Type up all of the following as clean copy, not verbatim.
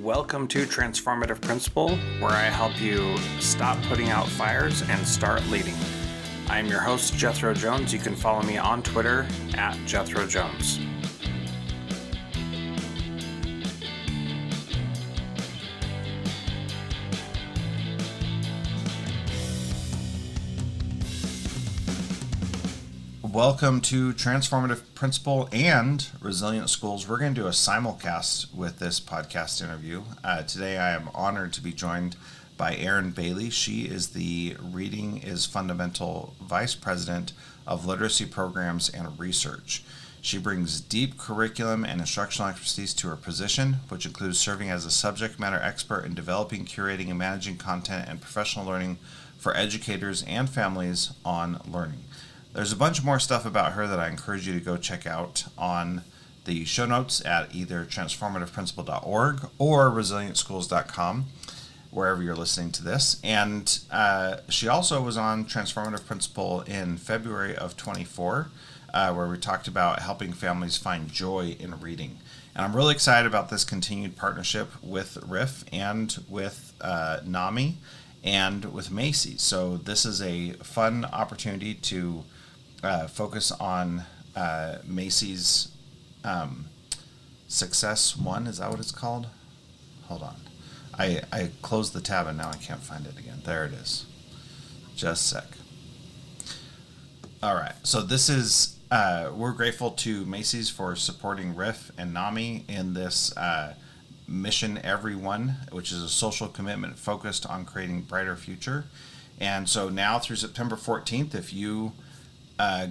Welcome to Transformative Principal, where I help you stop putting out fires and start leading. I am your host, Jethro Jones. You can follow me on Twitter at Jethro Jones. Welcome to Transformative Principal and Resilient Schools. We're going to do a simulcast with this podcast interview. Today I am honored to be joined by Erin Bailey. She is the Reading is Fundamental Vice President of Literacy Programs and Research. She brings deep curriculum and instructional expertise to her position, which includes serving as a subject matter expert in developing, curating, and managing content and professional learning for educators and families on learning. There's a bunch more stuff about her that I encourage you to go check out on the show notes at either transformativeprincipal.org or resilientschools.com, wherever you're listening to this. And she also was on Transformative Principal in February of 24, where we talked about helping families find joy in reading. And I'm really excited about this continued partnership with RIF and with NAMI and with Macy's. So this is a fun opportunity to focus on Macy's Success One. Is that what it's called? Hold on. I closed the tab and now I can't find it again. There it is. Just a sec. All right. So this is, we're grateful to Macy's for supporting RIF and NAMI in this Mission Everyone, which is a social commitment focused on creating a brighter future. And so now through September 14th, if you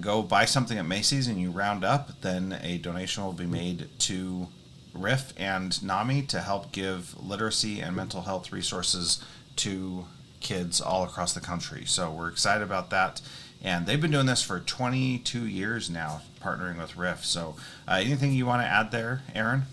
go buy something at Macy's and you round up, then a donation will be made to RIF and NAMI to help give literacy and mental health resources to kids all across the country. So we're excited about that. And they've been doing this for 22 years now, partnering with RIF. So anything you want to add there, Erin?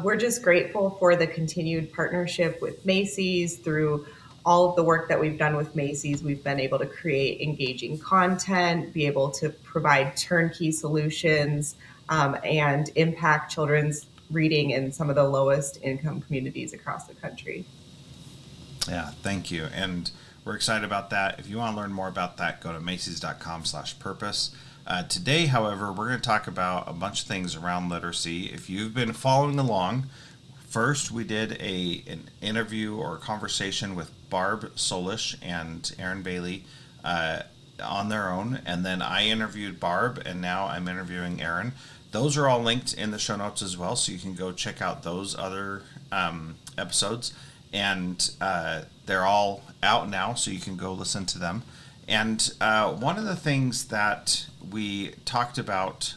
We're just grateful for the continued partnership with Macy's. Through all of the work that we've done with Macy's, we've been able to create engaging content, be able to provide turnkey solutions, and impact children's reading in some of the lowest income communities across the country. Yeah, thank you. And we're excited about that. If you want to learn more about that, go to macys.com/purpose. Today, however, we're going to talk about a bunch of things around literacy. If you've been following along, first we did an interview or conversation with Barb Solish and Erin Bailey on their own, and then I interviewed Barb, and now I'm interviewing Erin. Those are all linked in the show notes as well, so you can go check out those other episodes, and they're all out now, so you can go listen to them. And one of the things that we talked about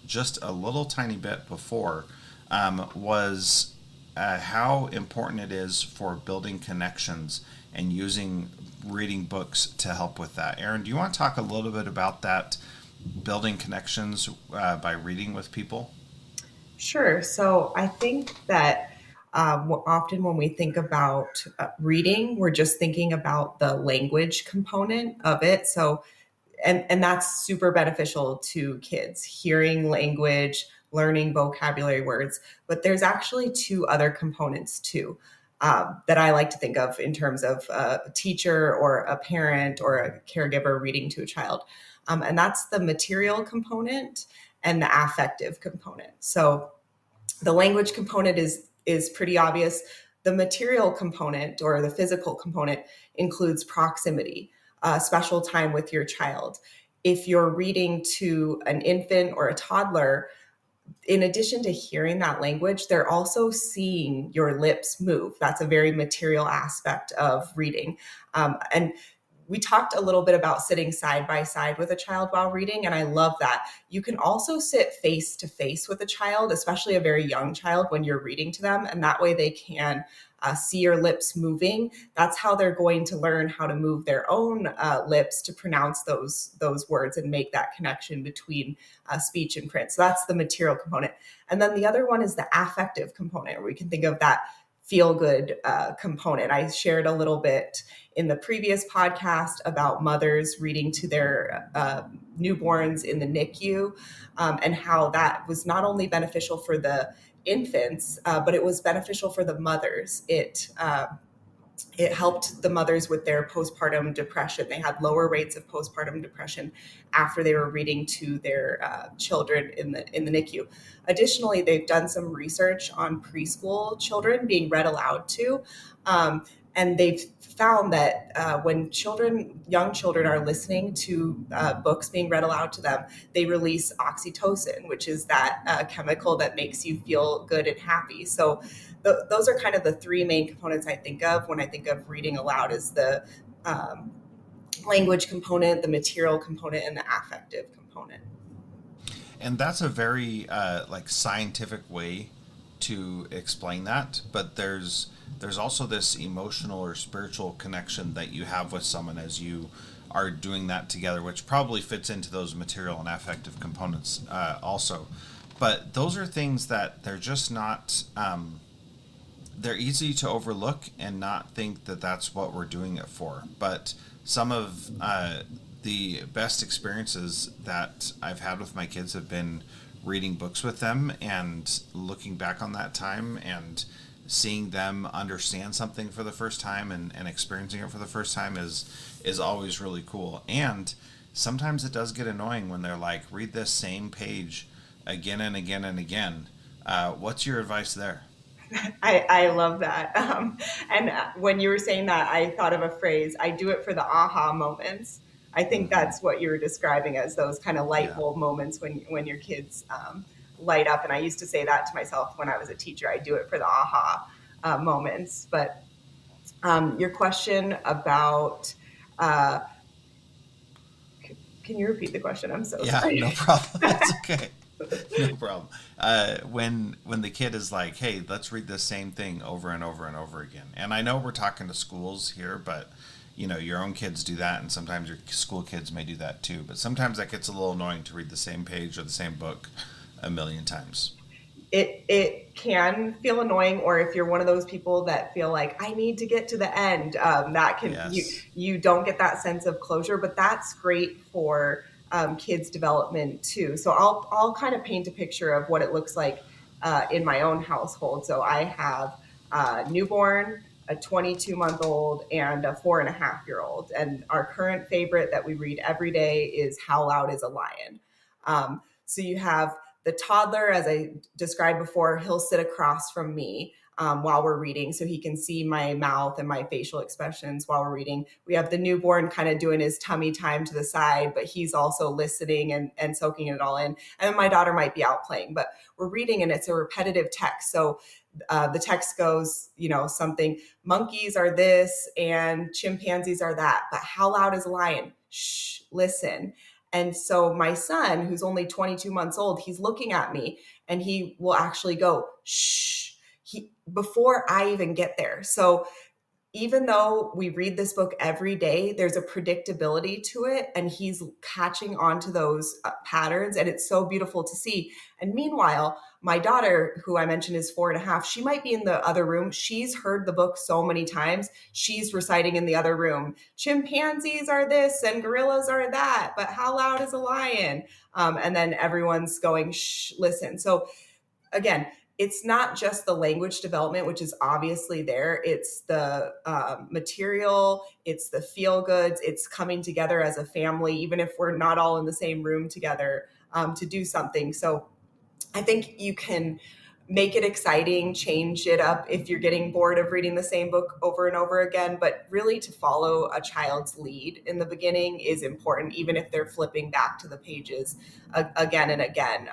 just a little tiny bit before was how important it is for building connections and using reading books to help with that. Erin, do you want to talk a little bit about that, building connections by reading with people? Sure. So I think that often when we think about reading, we're just thinking about the language component of it. So, and that's super beneficial to kids, hearing language, learning vocabulary words. But there's actually two other components too that I like to think of in terms of a teacher or a parent or a caregiver reading to a child. And that's the material component and the affective component. So the language component is pretty obvious. The material component or the physical component includes proximity, special time with your child. If you're reading to an infant or a toddler, in addition to hearing that language, they're also seeing your lips move. That's a very material aspect of reading. And we talked a little bit about sitting side by side with a child while reading, and I love that. You can also sit face to face with a child, especially a very young child, when you're reading to them, and that way they can see your lips moving. That's how they're going to learn how to move their own lips to pronounce those words and make that connection between speech and print. So that's the material component. And then the other one is the affective component, where we can think of that feel-good component. I shared a little bit in the previous podcast about mothers reading to their newborns in the NICU, and how that was not only beneficial for the infants, but it was beneficial for the mothers. It helped the mothers with their postpartum depression. They had lower rates of postpartum depression after they were reading to their children in the NICU. Additionally, they've done some research on preschool children being read aloud to, and they've found that when young children are listening to books being read aloud to them, they release oxytocin, which is that chemical that makes you feel good and happy. So those are kind of the three main components I think of when I think of reading aloud: is the um, language component, the material component, and the affective component. And that's a very like scientific way to explain that, but there's also this emotional or spiritual connection that you have with someone as you are doing that together, which probably fits into those material and affective components also. But those are things that they're just not they're easy to overlook and not think that that's what we're doing it for. But some of the best experiences that I've had with my kids have been reading books with them and looking back on that time and seeing them understand something for the first time and experiencing it for the first time is always really cool. And sometimes it does get annoying when they're like, read this same page again and again and again. What's your advice there? I love that. And when you were saying that, I thought of a phrase: I do it for the aha moments. I think Mm-hmm. that's what you were describing as those kind of light Yeah. bulb moments when your kids light up. And I used to say that to myself when I was a teacher: I do it for the aha moments. But your question about, uh, can you repeat the question? I'm so Yeah, sorry. no problem. That's okay. No problem. When the kid is like, "Hey, let's read the same thing over and over and over again," and I know we're talking to schools here, but your own kids do that, and sometimes your school kids may do that too. But sometimes that gets a little annoying to read the same page or the same book a million times. It can feel annoying, or if you're one of those people that feel like I need to get to the end, that can Yes. you don't get that sense of closure. But that's great for kids development too. So I'll kind of paint a picture of what it looks like in my own household. So I have a newborn, a 22-month-old, and a 4.5-year-old, and our current favorite that we read every day is How Loud is a Lion. So you have the toddler, as I described before, he'll sit across from me while we're reading, so he can see my mouth and my facial expressions while we're reading. We have the newborn kind of doing his tummy time to the side, but he's also listening and soaking it all in. And then my daughter might be out playing, but we're reading and it's a repetitive text. So the text goes, something, monkeys are this and chimpanzees are that, but how loud is a lion? Shh, listen. And so my son, who's only 22 months old, he's looking at me and he will actually go, shh, before I even get there. So even though we read this book every day, there's a predictability to it, and he's catching on to those patterns, and it's so beautiful to see. And meanwhile, my daughter, who I mentioned is 4.5, she might be in the other room. She's heard the book so many times. She's reciting in the other room, chimpanzees are this and gorillas are that, but how loud is a lion? And then everyone's going, shh, listen. So again, it's not just the language development, which is obviously there. It's the material, it's the feel goods, it's coming together as a family, even if we're not all in the same room together to do something. So I think you can make it exciting, change it up if you're getting bored of reading the same book over and over again. But really, to follow a child's lead in the beginning is important, even if they're flipping back to the pages again and again,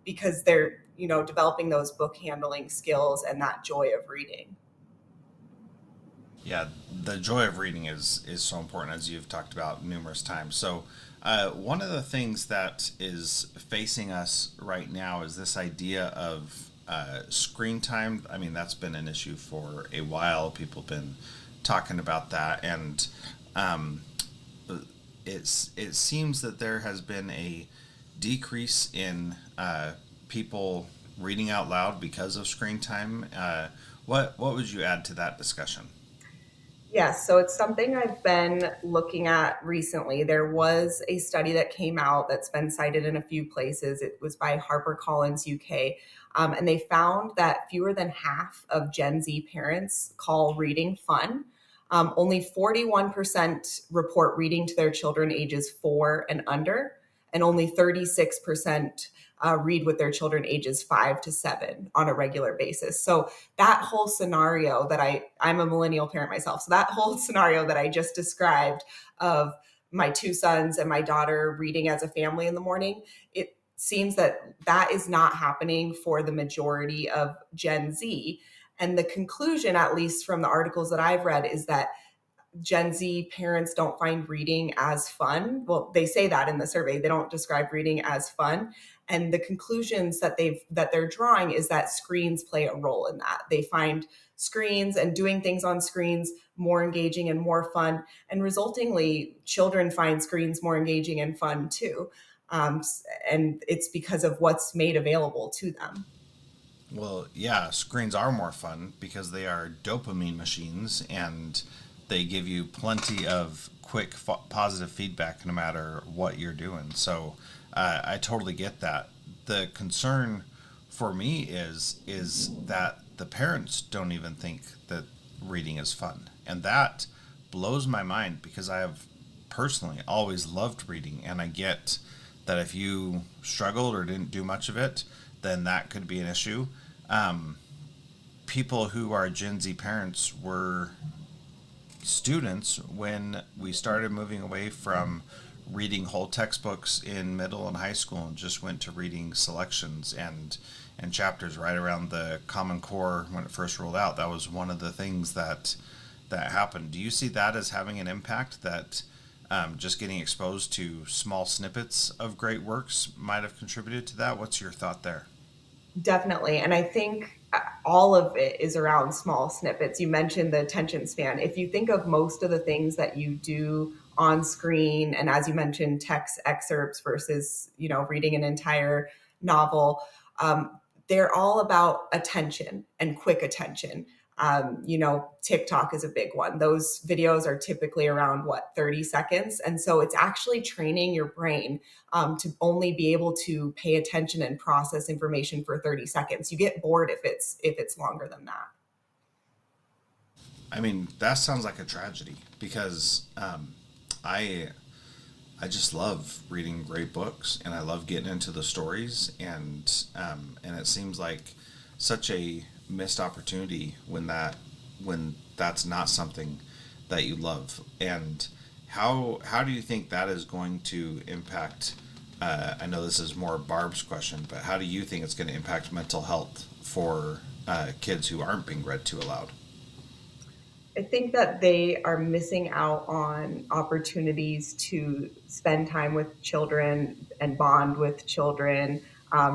because they're developing those book handling skills and that joy of reading. Yeah, the joy of reading is so important, as you've talked about numerous times. So, one of the things that is facing us right now is this idea of screen time. I mean, that's been an issue for a while. People have been talking about that, and um, it seems that there has been a decrease in people reading out loud because of screen time. What would you add to that discussion? Yes, so it's something I've been looking at recently. There was a study that came out that's been cited in a few places. It was by HarperCollins UK, and they found that fewer than half of Gen Z parents call reading fun. Only 41% report reading to their children ages 4 and under, and only 36% read with their children ages 5 to 7 on a regular basis. So that whole scenario that I'm a millennial parent myself. So that whole scenario that I just described of my two sons and my daughter reading as a family in the morning, it seems that that is not happening for the majority of Gen Z. And the conclusion, at least from the articles that I've read, is that Gen Z parents don't find reading as fun. Well, they say that in the survey. They don't describe reading as fun. And the conclusions that they're drawing is that screens play a role in that. They find screens and doing things on screens more engaging and more fun. And resultingly, children find screens more engaging and fun too. And it's because of what's made available to them. Well, yeah, screens are more fun because they are dopamine machines and they give you plenty of quick positive feedback no matter what you're doing. So I totally get that. The concern for me is that the parents don't even think that reading is fun, and that blows my mind because I have personally always loved reading, and I get that if you struggled or didn't do much of it, then that could be an issue. Um, People who are Gen Z parents were students when we started moving away from reading whole textbooks in middle and high school and just went to reading selections and chapters right around the Common Core when it first rolled out. That was one of the things that happened. Do you see that as having an impact that just getting exposed to small snippets of great works might have contributed to that? What's your thought there? Definitely. And I think all of it is around small snippets. You mentioned the attention span. If you think of most of the things that you do on screen, and as you mentioned, text excerpts versus, reading an entire novel, they're all about attention and quick attention. TikTok is a big one. Those videos are typically around 30 seconds. And so it's actually training your brain to only be able to pay attention and process information for 30 seconds. You get bored if it's longer than that. I mean, that sounds like a tragedy because I I just love reading great books, and I love getting into the stories, and it seems like such a missed opportunity when that's not something that you love. And how do you think that is going to impact? I know this is more Barb's question, but how do you think it's going to impact mental health for kids who aren't being read to aloud? I think that they are missing out on opportunities to spend time with children and bond with children,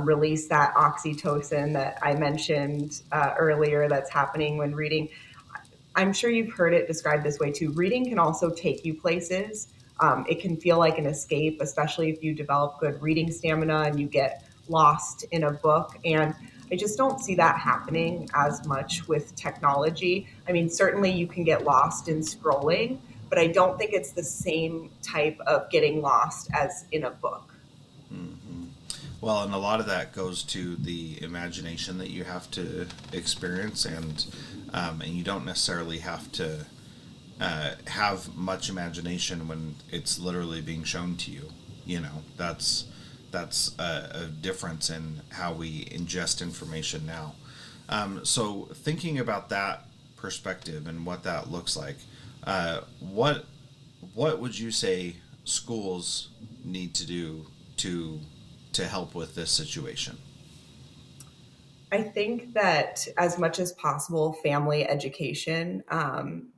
release that oxytocin that I mentioned earlier that's happening when reading. I'm sure you've heard it described this way too. Reading can also take you places. It can feel like an escape, especially if you develop good reading stamina and you get lost in a book. And I just don't see that happening as much with technology. I mean, certainly you can get lost in scrolling, but I don't think it's the same type of getting lost as in a book. Hmm. Well, and a lot of that goes to the imagination that you have to experience, and you don't necessarily have to have much imagination when it's literally being shown to you. That's a difference in how we ingest information now. So thinking about that perspective and what that looks like, what would you say schools need to do to to help with this situation? I think that as much as possible, family education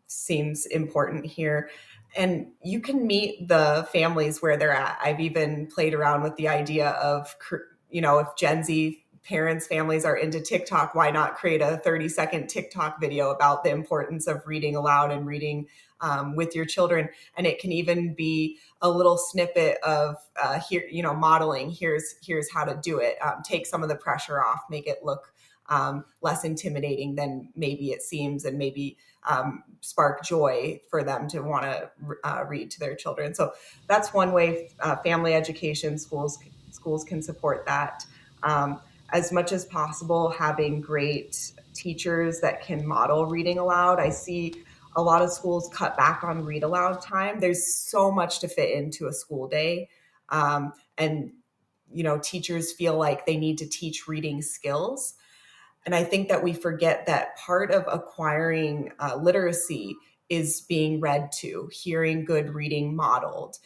seems important here. And you can meet the families where they're at. I've even played around with the idea of, if Gen Z parents, families are into TikTok, why not create a 30-second TikTok video about the importance of reading aloud and reading with your children? And it can even be a little snippet of here, modeling. Here's how to do it. Take some of the pressure off. Make it look less intimidating than maybe it seems, and maybe spark joy for them to want to read to their children. So that's one way. Family education, schools can support that. As much as possible, having great teachers that can model reading aloud. I see a lot of schools cut back on read aloud time. There's so much to fit into a school day. And teachers feel like they need to teach reading skills. And I think that we forget that part of acquiring literacy is being read to, hearing good reading modeled,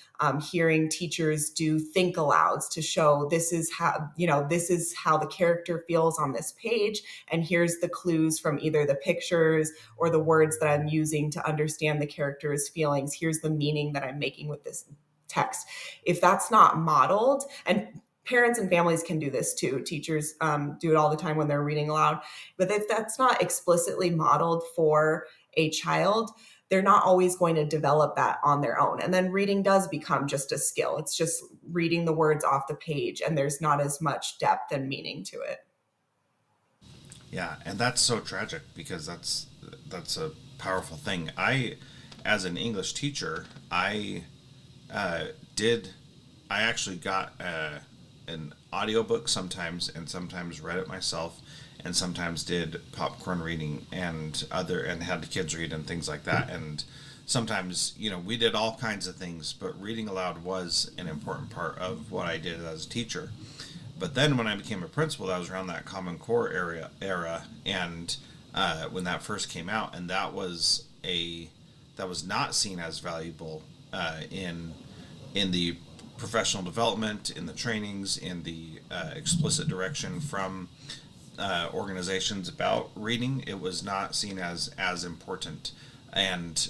hearing teachers do think alouds to show this is how the character feels on this page, and here's the clues from either the pictures or the words that I'm using to understand the character's feelings. Here's the meaning that I'm making with this text. If that's not modeled, and parents and families can do this too. Teachers do it all the time when they're reading aloud. But if that's not explicitly modeled for a child, they're not always going to develop that on their own. And then reading does become just a skill. It's just reading the words off the page, and there's not as much depth and meaning to it. Yeah, and that's so tragic because that's a powerful thing. As an English teacher, uh, did I actually got an audiobook sometimes, and sometimes read it myself, and sometimes did popcorn reading and had the kids read and things like that. And sometimes we did all kinds of things, but reading aloud was an important part of what I did as a teacher. But then when I became a principal, that was around that Common Core era, and when that first came out, and that was not seen as valuable in the professional development, in the trainings, in the explicit direction from organizations about reading. It was not seen as important, and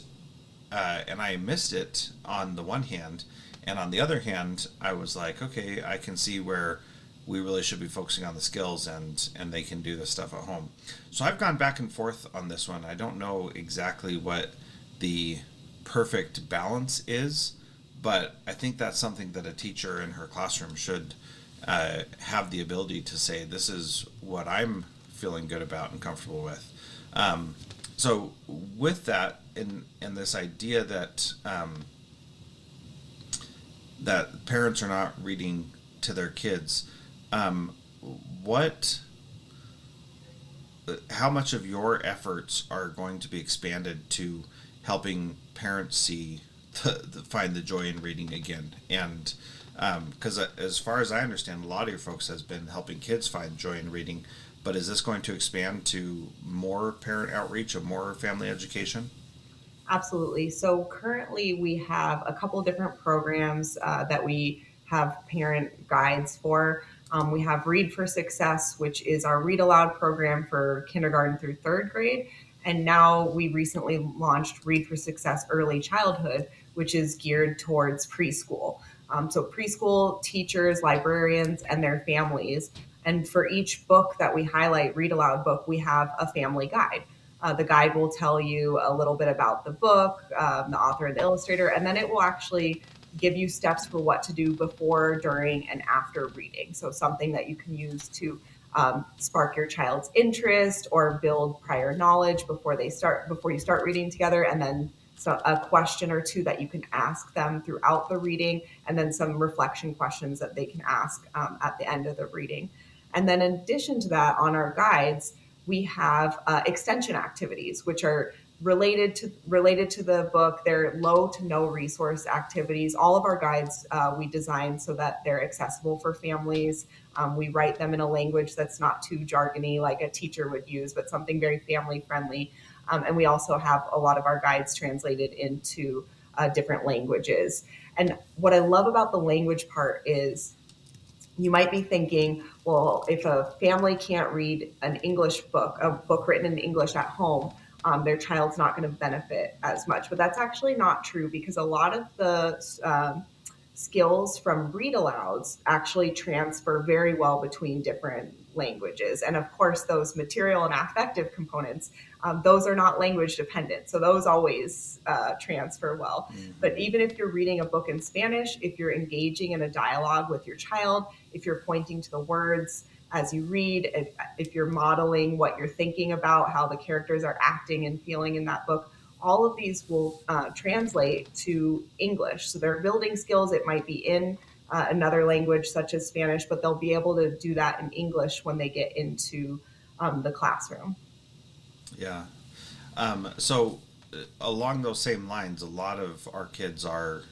I missed it on the one hand, and on the other hand, I was like, okay, I can see where we really should be focusing on the skills, and they can do this stuff at home. So I've gone back and forth on this one. I don't know exactly what the perfect balance is, but I think that's something that a teacher in her classroom should have the ability to say, this is what I'm feeling good about and comfortable with. So with that, and this idea that parents are not reading to their kids, what how much of your efforts are going to be expanded to helping parents find the joy in reading again? And because as far as I understand, a lot of your folks has been helping kids find joy in reading, but is this going to expand to more parent outreach and more family education? Absolutely. So currently we have a couple different programs that we have parent guides for. We have Read for Success, which is our read aloud program for kindergarten through third grade. And now we recently launched Read for Success Early Childhood, which is geared towards preschool. So preschool teachers, librarians, and their families. And for each book that we highlight, read aloud book, we have a family guide. The guide will tell you a little bit about the book, the author and the illustrator, and then it will actually give you steps for what to do before, during, and after reading. So something that you can use to spark your child's interest or build prior knowledge before you start reading together, and then a question or two that you can ask them throughout the reading, and then some reflection questions that they can ask at the end of the reading. And then in addition to that, on our guides, we have extension activities, which are related to the book. They're low to no resource activities. All of our guides we design so that they're accessible for families. We write them in a language that's not too jargony like a teacher would use, but something very family friendly. And we also have a lot of our guides translated into different languages. And what I love about the language part is you might be thinking, well, if a family can't read a book written in English at home, their child's not going to benefit as much. But that's actually not true, because a lot of the skills from read alouds actually transfer very well between different languages. And of course, those material and affective components, those are not language dependent. So those always transfer well. But even if you're reading a book in Spanish, if you're engaging in a dialogue with your child, if you're pointing to the words, as you read, if you're modeling what you're thinking about, how the characters are acting and feeling in that book, all of these will translate to English. So they're building skills. It might be in another language such as Spanish, but they'll be able to do that in English when they get into the classroom. Yeah. So, along those same lines, a lot of our kids are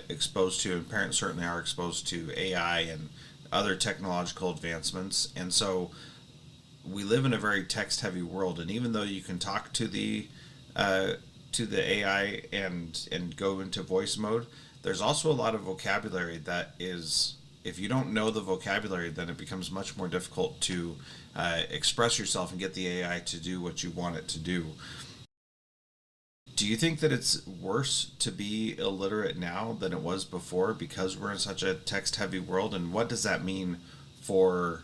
exposed to, and parents certainly are exposed to AI and other technological advancements. And so, we live in a very text-heavy world. And even though you can talk uh, to the AI and go into voice mode, there's also a lot of vocabulary that is, if you don't know the vocabulary, then it becomes much more difficult to express yourself and get the AI to do what you want it to do. Do you think that it's worse to be illiterate now than it was before because we're in such a text heavy world? And what does that mean for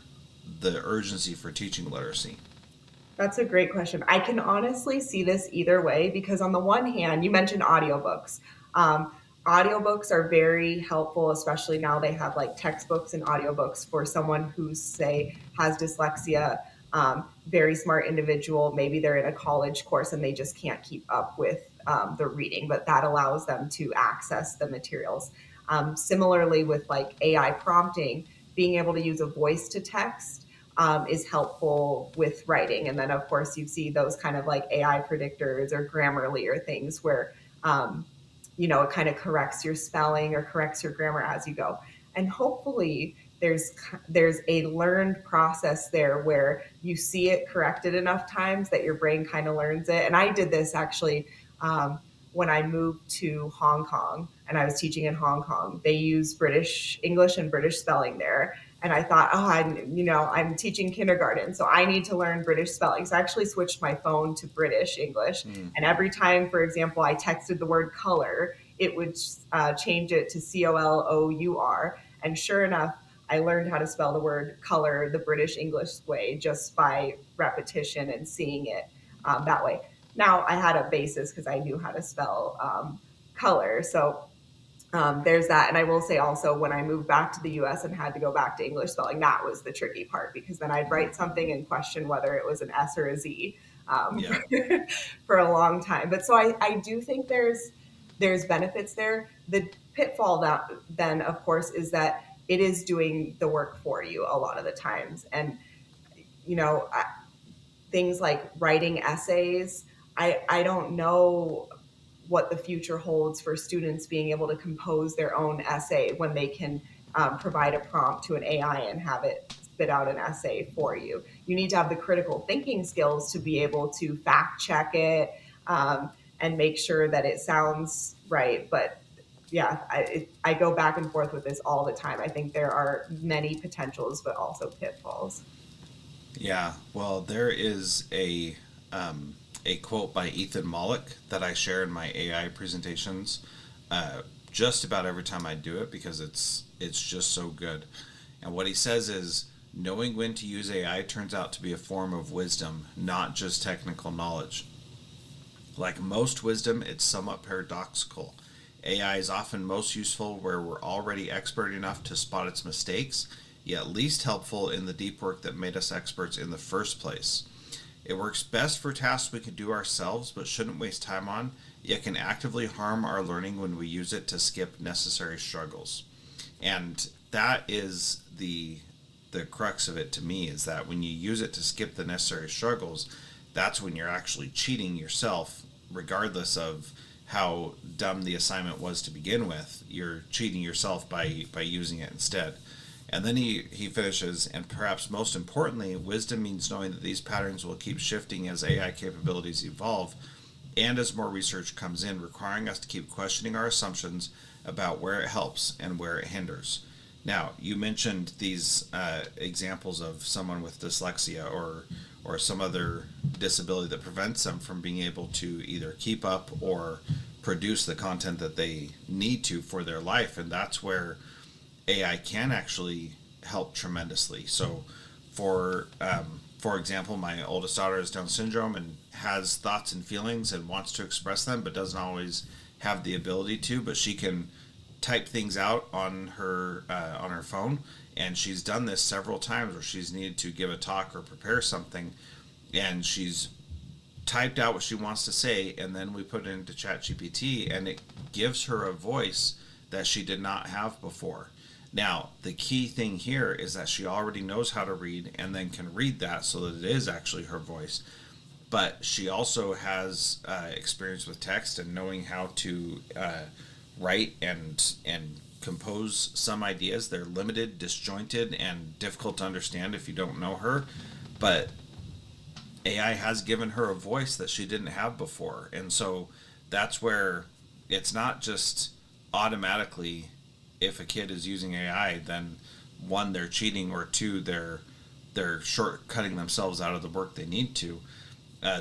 the urgency for teaching literacy? That's a great question. I can honestly see this either way because, on the one hand, you mentioned audiobooks. Um, Audiobooks are very helpful, especially now they have like textbooks and audiobooks for someone who, say, has dyslexia, very smart individual. Maybe they're in a college course and they just can't keep up with the reading, but that allows them to access the materials. Similarly, with like AI prompting, being able to use a voice to text is helpful with writing. And then, of course, you see those kind of like AI predictors or Grammarly or things where, um, it kind of corrects your spelling or corrects your grammar as you go. And hopefully, there's a learned process there where you see it corrected enough times that your brain kind of learns it. And I did this actually when I moved to Hong Kong and I was teaching in Hong Kong. They use British English and British spelling there, and I thought, oh, I'm teaching kindergarten, so I need to learn British spelling. So I actually switched my phone to British English, Hmm. and every time, for example, I texted the word color, it would change it to COLOUR, and sure enough, I learned how to spell the word color the British English way just by repetition and seeing it that way. Now I had a basis because I knew how to spell color, so there's that. And I will say also, when I moved back to the US and had to go back to English spelling, that was the tricky part because then I'd write something and question whether it was an S or a Z Yeah. for a long time. But so I do think there's benefits there. The pitfall that then, of course, is that it is doing the work for you a lot of the times. And, you know, things like writing essays, I don't know what the future holds for students being able to compose their own essay when they can provide a prompt to an AI and have it spit out an essay for you. You need to have the critical thinking skills to be able to fact check it and make sure that it sounds right. But yeah, I go back and forth with this all the time. I think there are many potentials, but also pitfalls. Yeah. Well, there is a quote by Ethan Mollick that I share in my AI presentations uh, just about every time I do it because it's just so good. And what he says is knowing when to use AI turns out to be a form of wisdom, not just technical knowledge. Like most wisdom, it's somewhat paradoxical. AI is often most useful where we're already expert enough to spot its mistakes, yet least helpful in the deep work that made us experts in the first place. It works best for tasks we can do ourselves but shouldn't waste time on, yet can actively harm our learning when we use it to skip necessary struggles. And that is the crux of it to me is that when you use it to skip the necessary struggles, that's when you're actually cheating yourself, regardless of how dumb the assignment was to begin with. You're cheating yourself by using it instead. And then he finishes, and perhaps most importantly, wisdom means knowing that these patterns will keep shifting as AI capabilities evolve and as more research comes in, requiring us to keep questioning our assumptions about where it helps and where it hinders. Now, you mentioned these examples of someone with dyslexia or some other disability that prevents them from being able to either keep up or produce the content that they need to for their life, and that's where AI can actually help tremendously. So, for example, my oldest daughter has Down syndrome and has thoughts and feelings and wants to express them, but doesn't always have the ability to. But she can type things out on her phone, And she's done this several times where she's needed to give a talk or prepare something, and she's typed out what she wants to say, and then we put it into ChatGPT, and it gives her a voice that she did not have before. Now, the key thing here is that she already knows how to read and then can read that so that it is actually her voice. But she also has experience with text and knowing how to write and compose some ideas. They're limited, disjointed, and difficult to understand if you don't know her. But AI has given her a voice that she didn't have before. And so that's where it's not just automatically, if a kid is using AI, then one, they're cheating, or two, they're shortcutting themselves out of the work they need to.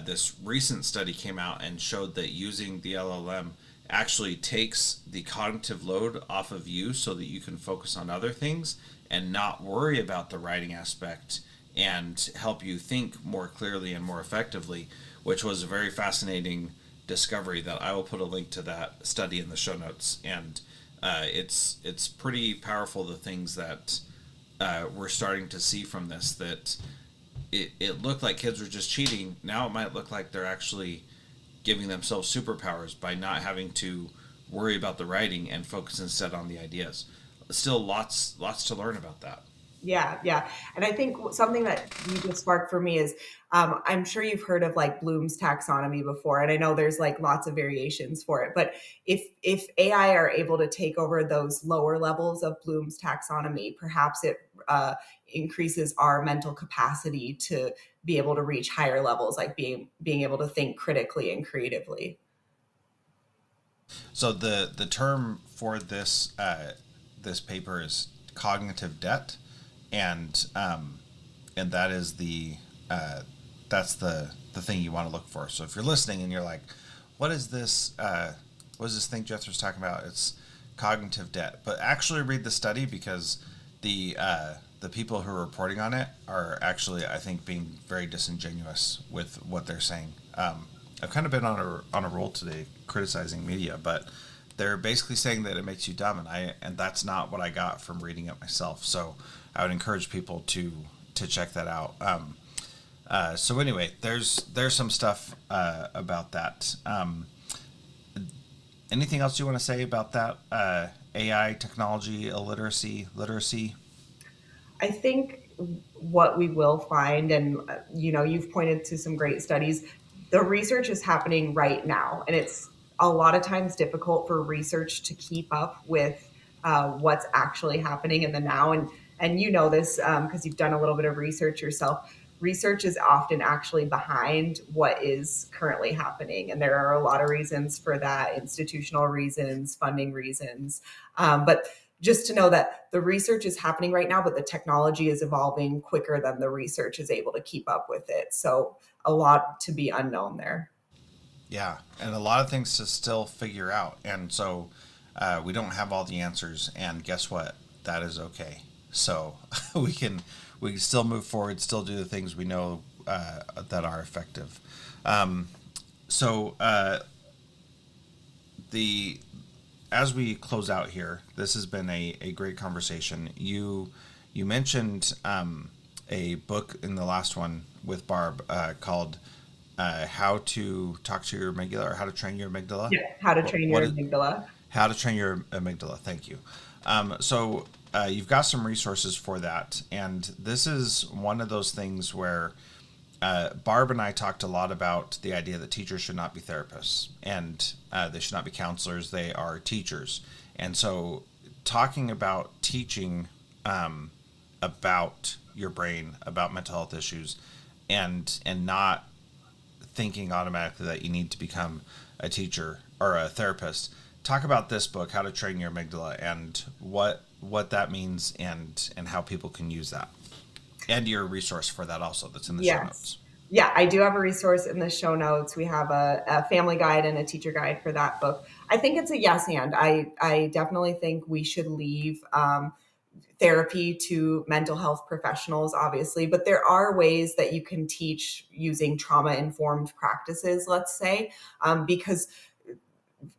This recent study came out and showed that using the LLM actually takes the cognitive load off of you so that you can focus on other things and not worry about the writing aspect, and help you think more clearly and more effectively, which was a very fascinating discovery that I will put a link to that study in the show notes. And it's pretty powerful, the things that we're starting to see from this, that it looked like kids were just cheating. Now it might look like they're actually giving themselves superpowers by not having to worry about the writing and focus instead on the ideas. Still lots to learn about that. Yeah, yeah. And I think something that you just sparked for me is I'm sure you've heard of like Bloom's taxonomy before, and I know there's like lots of variations for it. But if AI are able to take over those lower levels of Bloom's taxonomy, perhaps it increases our mental capacity to be able to reach higher levels, like being able to think critically and creatively. So the term for this paper is cognitive debt, and and that is that's the thing you want to look for. So if you're listening and you're like, what is this? What is this thing Jethro's talking about? It's cognitive debt. But actually read the study, because the people who are reporting on it are actually, I think, being very disingenuous with what they're saying. I've kind of been on a roll today criticizing media, but they're basically saying that it makes you dumb, and that's not what I got from reading it myself. So I would encourage people to check that out. So anyway, there's some stuff about that. Anything else you want to say about that? AI, technology, illiteracy, literacy? I think what we will find, and you've pointed to some great studies, the research is happening right now, and it's a lot of times difficult for research to keep up with what's actually happening in the now. And you know this because you've done a little bit of research yourself. Research is often actually behind what is currently happening, and there are a lot of reasons for that: institutional reasons, funding reasons, but just to know that the research is happening right now, but the technology is evolving quicker than the research is able to keep up with it. So a lot to be unknown there. Yeah, and a lot of things to still figure out. And so we don't have all the answers. And guess what? That is okay. So we can we can still move forward, still do the things we know that are effective. Um, so the as we close out here, this has been a great conversation. You mentioned a book in the last one with Barb called "How to Talk to Your Amygdala" or "How to Train Your Amygdala." Yeah, how to train What your is amygdala. "How to Train Your Amygdala"? Thank you. So you've got some resources for that, and this is one of those things where Barb and I talked a lot about the idea that teachers should not be therapists, and they should not be counselors. They are teachers. And so, talking about teaching about your brain, about mental health issues, and not thinking automatically that you need to become a teacher or a therapist. Talk about this book, How to Train Your Amygdala, and what that means, and how people can use that, and your resource for that also that's in the show Yes. notes. Yeah, I do have a resource in the show notes. We have a family guide and a teacher guide for that book. I think it's a yes and. I definitely think we should leave therapy to mental health professionals, obviously, but there are ways that you can teach using trauma informed practices, let's say, because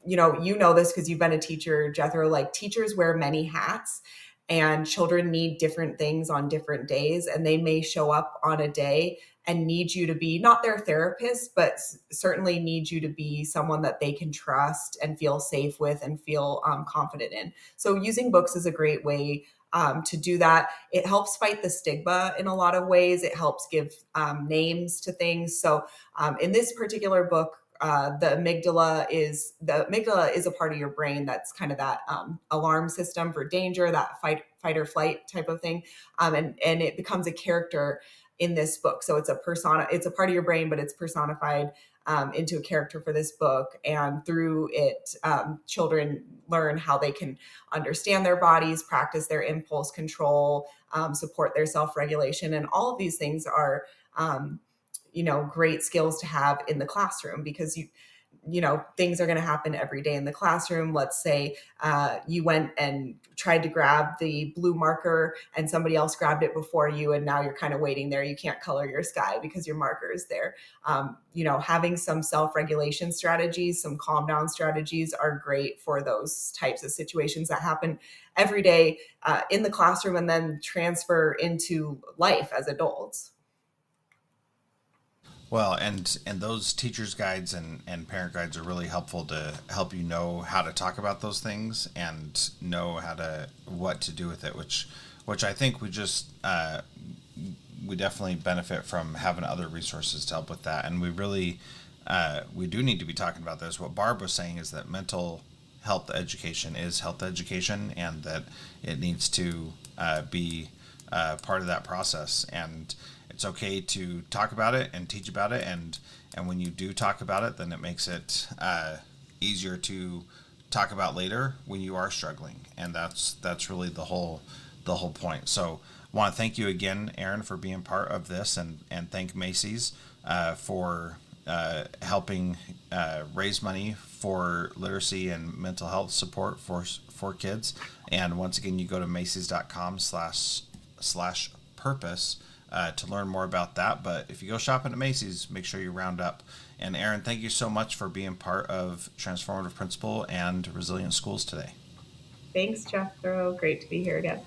you know this because you've been a teacher, Jethro. Like teachers wear many hats, and children need different things on different days, and they may show up on a day and need you to be not their therapist, but certainly need you to be someone that they can trust and feel safe with and feel confident in. So using books is a great way to do that. It helps fight the stigma in a lot of ways. It helps give names to things. So in this particular book, the amygdala is a part of your brain that's kind of that alarm system for danger, that fight or flight type of thing, and it becomes a character in this book. So it's a part of your brain, but it's personified into a character for this book. And through it, children learn how they can understand their bodies, practice their impulse control, support their self-regulation, and all of these things are great skills to have in the classroom, because things are going to happen every day in the classroom. Let's say you went and tried to grab the blue marker and somebody else grabbed it before you, and now you're kind of waiting there. You can't color your sky because your marker is there. Having some self-regulation strategies, some calm down strategies are great for those types of situations that happen every day in the classroom and then transfer into life as adults. Well, and those teachers guides and parent guides are really helpful to help you know how to talk about those things and know what to do with it, which I think we definitely benefit from having other resources to help with that. And we do need to be talking about this. What Barb was saying is that mental health education is health education, and that it needs to be part of that process. And it's okay to talk about it and teach about it, and when you do talk about it, then it makes it easier to talk about later when you are struggling, and that's really the whole point. So I want to thank you again, Erin, for being part of this, and thank Macy's for helping raise money for literacy and mental health support for kids. And once again, you go to Macy's.com/purpose to learn more about that. But if you go shopping at Macy's, make sure you round up. And Erin, thank you so much for being part of Transformative Principal and Resilient Schools today. Thanks, Jethro. Great to be here again.